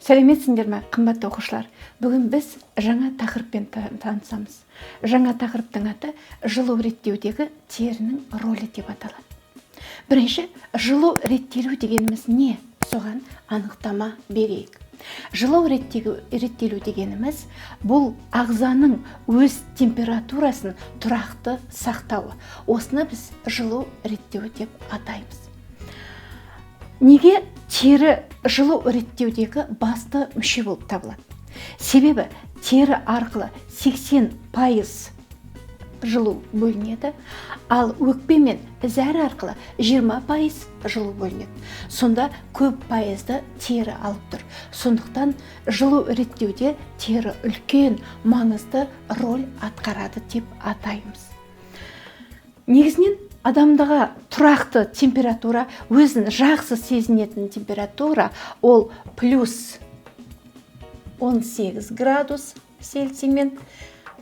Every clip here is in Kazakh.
Сәлеметсіңдер ме, қымбатты оқушылар? Бүгін біз жаңа тақырыппен танысамыз. Жаңа тақырыптың аты жылу реттеудегі терінің рөлі деп аталады. Бірінші, жылу реттелу дегеніміз не? Соған анықтама берейік. Жылу реттелу дегеніміз бұл ағзаның өз температурасын тұрақты сақтауы. Осыны біз жылу реттеу деп атаймыз. Неге тері жылу реттеудегі басты мүше болып табылады? Себебі тері арқылы 80% жылу бөлінеді, ал өкпе мен зәр арқылы 20% жылу бөлінеді. Сонда көп пайызды тері алып тұр. Сондықтан жылу реттеуде тері үлкен маңызды роль атқарады деп атаймыз. Негізінен адамдағы тұрақты температура, өзін жақсы сезінетін температура, ол плюс 18 градус Цельсий мен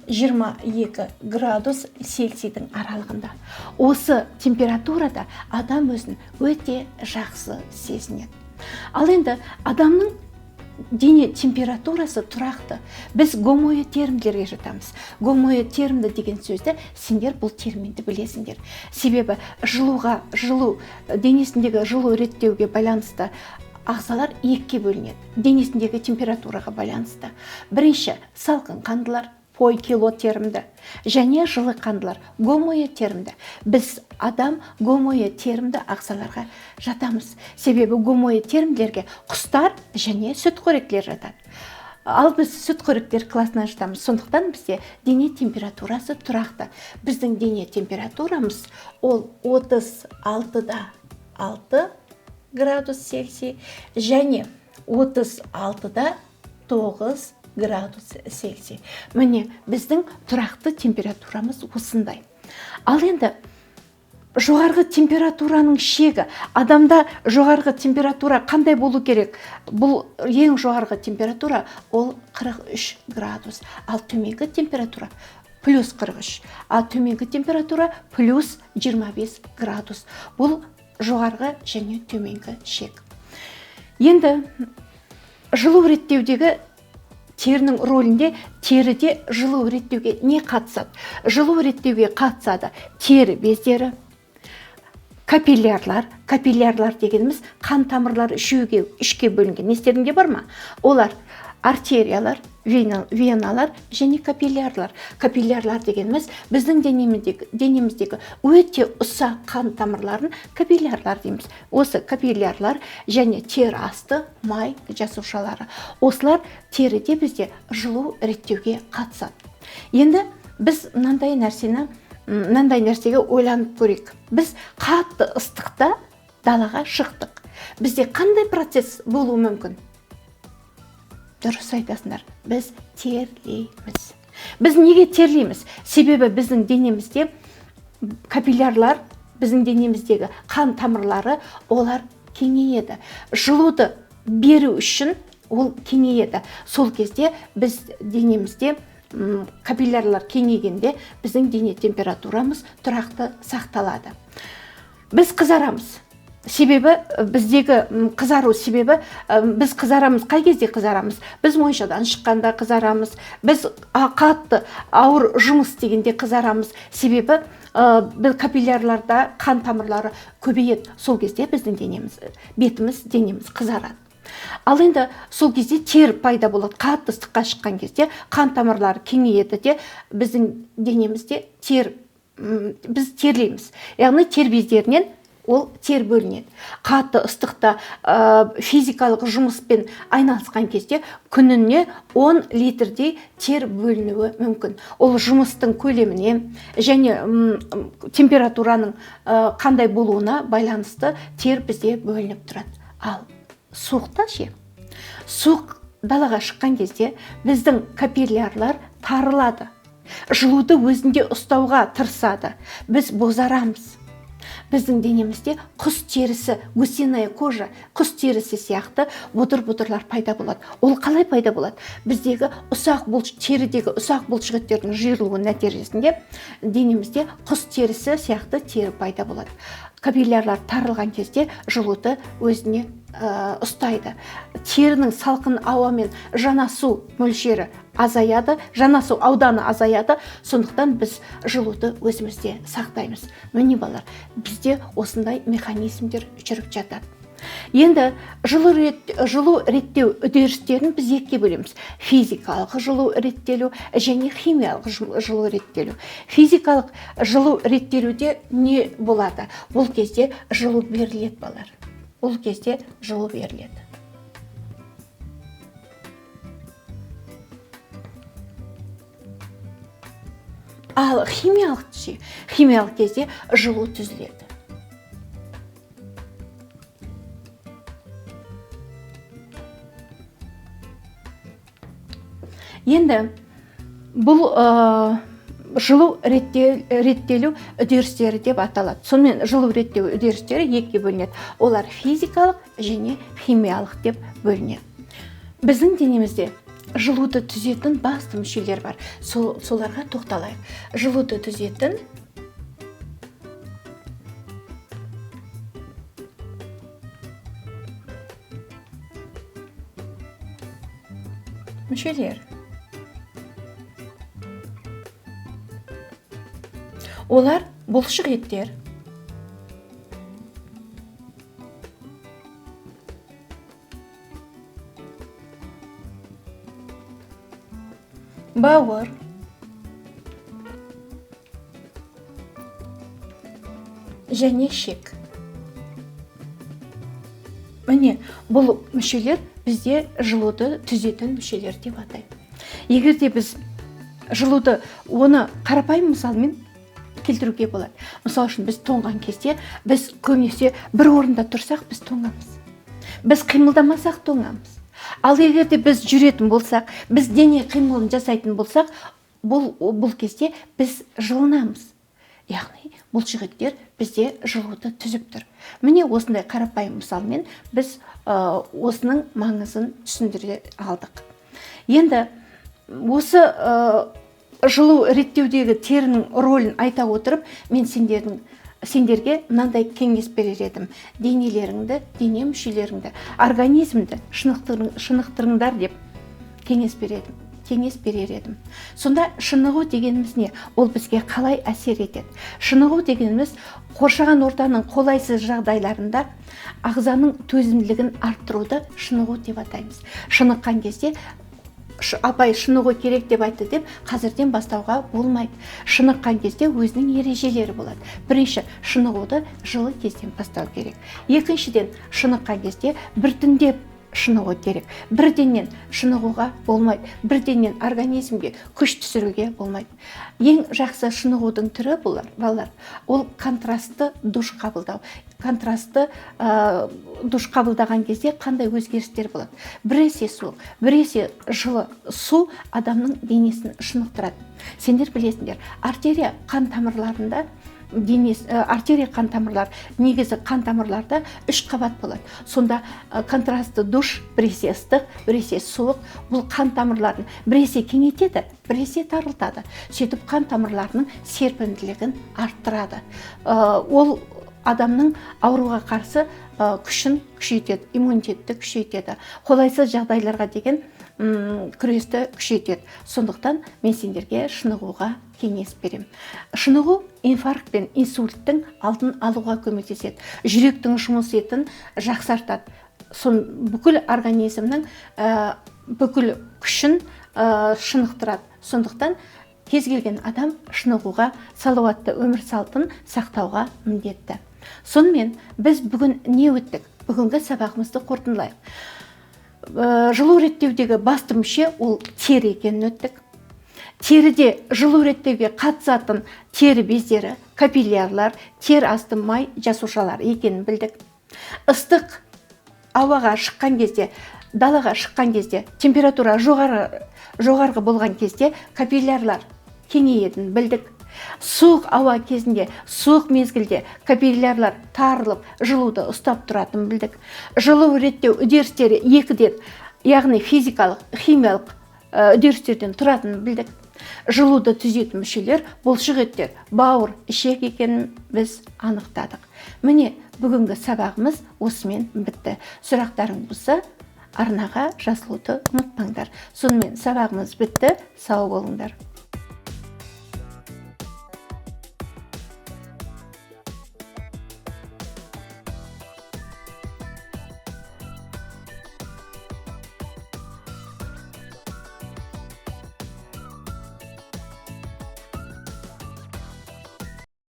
22 градус Цельсийдің аралығында. Осы температурада адам өзін өте жақсы сезінеді. Ал енді адамның дене температурасы тұрақты. Біз гомотермдерге жатамыз. Гомотермді деген сөзді сендер бұл терминді білесіңдер. Себебі денесіндегі жылу реттеуге байланысты ағзалар екіге бөлінеді. Денесіндегі температураға байланысты. Бірінші, салқын қандылар, поикилотермді, және жылы қандылар, гомотермді. Біз адам гомотермді ағзаларға жатамыз. Себебі гомотермдерге құстар және сүтқоректілер жатады. Ал біз сүтқоректілер классына жатамыз. Сондықтан бізде дене температурасы тұрақты. Біздің дене температурамыз ол 36-да 6 градус Цельсий және 36-да 9 градус Цельсий. Міне, біздің тұрақты температурамыз осындай. Ал енді жоғарғы температураның шегі, адамда жоғарғы температура қандай болу керек? Бұл ең жоғарғы температура ол 43 градус, ал төменгі температура плюс 43, ал төменгі температура плюс 25 градус. Бұл жоғарғы және төменгі шек. Енді жылу реттеудегі терінің рөлінде теріде жылу реттеуге не қатысады? Жылу реттеуге қатысады тері бездері, капиллярлар. Капиллярлар дегеніміз қан тамырлары үшке бөлінген. Не істерінде бар ма? Олар артериялар, веналар және капиллярлар. Капиллярлар дегеніміз біздің денеміздегі өте ұсақ қан тамырларын капиллярлар дейміз. Осы капиллярлар және тері асты май жасушалары. Осылар теріде бізде жылу реттеуге қатысады. Енді біз мынандай нәрсеге ойланып көрейік. Біз қатты ыстықта далаға шықтық. Бізде қандай процесс болуы мүмкін? Дұрыс айтасыңдар, біз терлейміз. Біз неге терлейміз? Себебі біздің денемізде капиллярлар, біздің денеміздегі қан тамырлары, олар кеңейеді. Жылуды беру үшін ол кеңейеді. Сол кезде біз денемізде капиллярлар кеңейгенде біздің дене температурамыз тұрақты сақталады. Біз қызарамыз. Себебі біздегі қызару себебі біз қызарамыз. Қай кезде қызарамыз? Біз моншадан шыққанда қызарамыз. Біз қатты ауыр жұмыс дегенде қызарамыз. Себебі капиллярларда қан тамырлары көбейеді. Сол кезде біздің денеміз қызарады. Ал енді сол кезде тер пайда болады. Қатты ыстыққа шыққан кезде қан тамырлары кеңейеді де біздің денемізде біз терлейміз. Яғни тер бездерінен ол тер бөлінеді. Қатты ыстықта физикалық жұмыспен айналысқан кезде күніне 10 литрдей тер бөлінуі мүмкін. Ол жұмыстың көлеміне және температураның қандай болуына байланысты тер бізде бөлініп тұрады. Ал суықта ше? Суық далаға шыққан кезде біздің капиллярлар тарылады. Жылуды өзінде ұстауға тырысады. Біз бозарамыз. Біздің денемізде құс терісі, гусиная кожа, құс терісі сияқты бұдыр-бұдырлар пайда болады. Ол қалай пайда болады? Біздегі терідегі ұсақ бұлшықеттердің жиырылуы нәтижесінде денемізде құс терісі сияқты тері пайда болады. Капиллярлар тарылған кезде жылуды өзіне ұстайды. Терінің салқын ауамен жанасу мөлшері азаяды, жанасу ауданы азаяды. Сондықтан біз жылуды өзімізде сақтаймыз. Міне балалар, бізде осындай механизмдер жүріп жатады. Енді жылу реттеу үдерістерін біз екіге бөлеміз: физикалық жылу реттелу және химиялық жылу реттелу. Физикалық жылу реттелуде не болады? Бұл кезде жылу беріледі балалар. Бұл кезде жылу беріледі. Ал химиялық кезде жылу түзіледі. Енді бұл жылу реттелу үдерістері деп аталады. Сонымен жылу реттеу үдерістері екіге бөлінеді. Олар физикалық және химиялық деп бөлінеді. Біздің денемізде жылуды түзетін басты мүшелер бар. Соларға тоқталайық. Жылуды түзетін мүшелер. Олар бұлшық еттер, бауыр, және ішек. Міне, бұл мүшелер бізде жылуды түзетін мүшелер деп атайды. Егерде біз жылуды оны қарапайым мысалмен келтіруге болады. Мысал үшін біз тоңған кезде, біз көбінесе бір орында тұрсақ, біз тоңамыз. Біз қимылдамасақ тоңамыз. Ал егерде біз жүретін болсақ, біз дене қимылын жасайтын болсақ, бұл кезде біз жылынамыз. Яғни бұлшық еттер бізде жылуды түзіп тұр. Міне осындай қарапайым мысалмен біз осының маңызын түсіндіре алдық. Енді осы жылу реттеудегі терінің рөлін айта отырып, мен сендерге мынандай кеңес берер едім: денелеріңді, дене мүшелеріңді, организмді шынықтырыңдар деп кеңес берер едім. Сонда шынығу дегеніміз не? Ол бізге қалай әсер етеді? Шынығу дегеніміз қоршаған ортаның қолайсыз жағдайларында ағзаның төзімділігін арттыруды шынығу деп атаймыз. Шыныққан кезде апай шынығу керек деп айтты деп қазірден бастауға болмайды. Шыныққан кезде өзінің ережелері болады. Бірінші, шынығуды жылы кезден бастау керек. Екіншіден, шыныққан кезде біртіндеп шынығу керек. Бірденнен шынығуға болмайды. Бірденнен организмге күш түсіруге болмайды. Ең жақсы шынығудың түрі балалар, ол контрастты душ қабылдау. Контрастты душ қабылдаған кезде қандай өзгерістер болады? Біресе суық, біресе жылы су адамның денесін шынықтырады. Сендер білесіңдер, артерия қан тамырларында артерия қан тамырлар, негізі қан тамырларда 3 қабат болады. Сонда контрастты душ, біресе ыстық, біресе суық, бұл қан тамырларын біресе кеңейтеді, біресе тарылтады. Сөйтіп қан тамырларының серпімділігін арттырады. Ол адамның ауруға қарсы күшін күшейтеді, иммунитетті күшейтеді, қолайсыз жағдайларға деген күресті күшейтеді. Сондықтан мен сендерге шынығуға кеңес берем. Шынығу инфаркт пен инсульттің алдын алуға көмектеседі. Жүректің жұмыс етін жақсартады. Бүкіл организмнің бүкіл күшін шынықтырады. Сондықтан кез келген адам шынығуға, салауатты өмір салтын сақтауға міндетті. Сонымен біз бүгін не өттік? Бүгінгі сабағымызды қорытындылайық. Жылу реттеудегі басты мүше ол тері екенін өттік. Теріде жылу реттеуге қатысатын тері бездері, капиллярлар, тер асты май жасушалар екенін білдік. Ыстық ауаға шыққан кезде, далаға шыққан кезде, температура жоғарғы болған кезде капиллярлар кеңейетінін білдік. Суық ауа кезінде, суық мезгілде капиллярлар тарылып, жылуды ұстап тұратынын білдік. Жылу реттеу үдерістері екіден, яғни физикалық, химиялық үдерістерден тұратынын білдік. Жылуды түзетін мүшелер бұлшық еттер, бауыр, ішек екенін біз анықтадық. Міне, бүгінгі сабағымыз осымен бітті. Сұрақтарың болса арнаға жазылуды ұмытпаңдар. Сонымен сабағымыз бітті. Сау болыңдар.